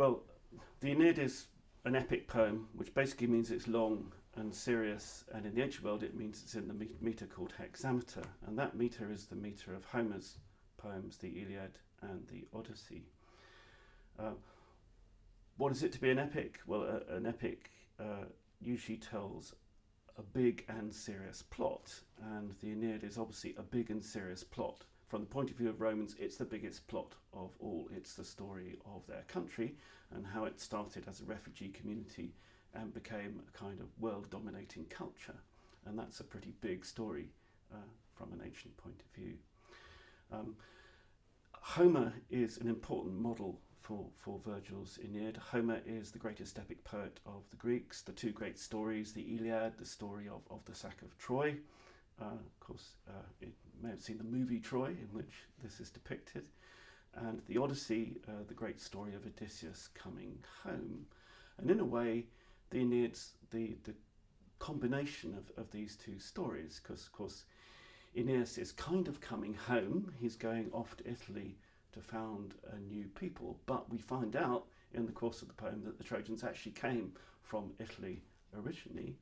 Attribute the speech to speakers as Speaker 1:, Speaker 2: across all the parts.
Speaker 1: Well, the Aeneid is an epic poem, which basically means it's long and serious, and in the ancient world it means it's in the metre called hexameter, and that metre is the metre of Homer's poems, the Iliad and the Odyssey. What is it to be an epic? Well, an epic usually tells a big and serious plot, and the Aeneid is obviously a big and serious plot. From the point of view of Romans, it's the biggest plot of all. It's the story of their country and how it started as a refugee community and became a kind of world-dominating culture. And that's a pretty big story from an ancient point of view. Homer is an important model for Virgil's Aeneid. Homer is the greatest epic poet of the Greeks. The two great stories, the Iliad, the story of the sack of Troy. Of course, you may have seen the movie Troy, in which this is depicted, and the Odyssey, the great story of Odysseus coming home. And in a way, the Aeneid's the combination of these two stories, because, of course, Aeneas is kind of coming home. He's going off to Italy to found a new people, but we find out in the course of the poem that the Trojans actually came from Italy originally.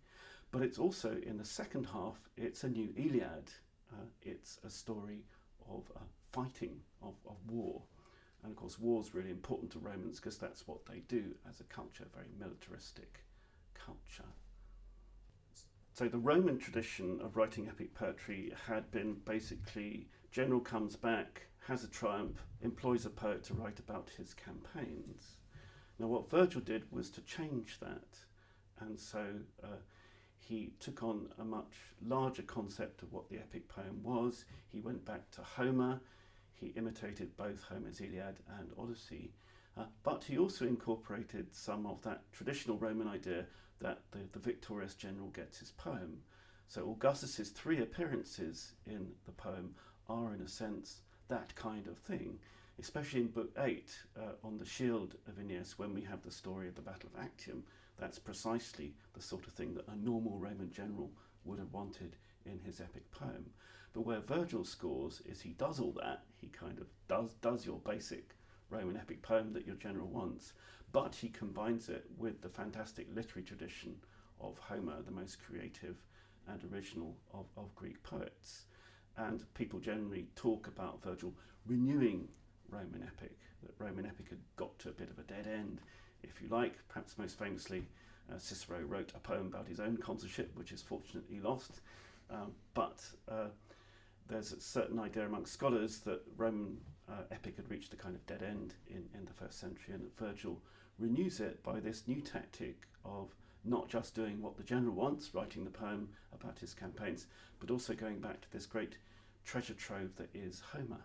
Speaker 1: But it's also, in the second half, it's a new Iliad. It's a story of fighting, of war. And of course, war's really important to Romans because that's what they do as a culture, a very militaristic culture. So the Roman tradition of writing epic poetry had been basically, general comes back, has a triumph, employs a poet to write about his campaigns. Now what Virgil did was to change that. And so he took on a much larger concept of what the epic poem was. He went back to Homer. He imitated both Homer's Iliad and Odyssey. But he also incorporated some of that traditional Roman idea that the victorious general gets his poem. So Augustus's 3 appearances in the poem are, in a sense, that kind of thing, especially in Book 8, on the shield of Aeneas, when we have the story of the Battle of Actium. That's precisely the sort of thing that a normal Roman general would have wanted in his epic poem. But where Virgil scores is he does all that. He kind of does your basic Roman epic poem that your general wants, but he combines it with the fantastic literary tradition of Homer, the most creative and original of Greek poets. And people generally talk about Virgil renewing Roman epic, that Roman epic had got to a bit of a dead end, if you like. Perhaps most famously, Cicero wrote a poem about his own consulship, which is fortunately lost. But there's a certain idea amongst scholars that Roman epic had reached a kind of dead end in the first century, and that Virgil renews it by this new tactic of not just doing what the general wants, writing the poem about his campaigns, but also going back to this great treasure trove that is Homer.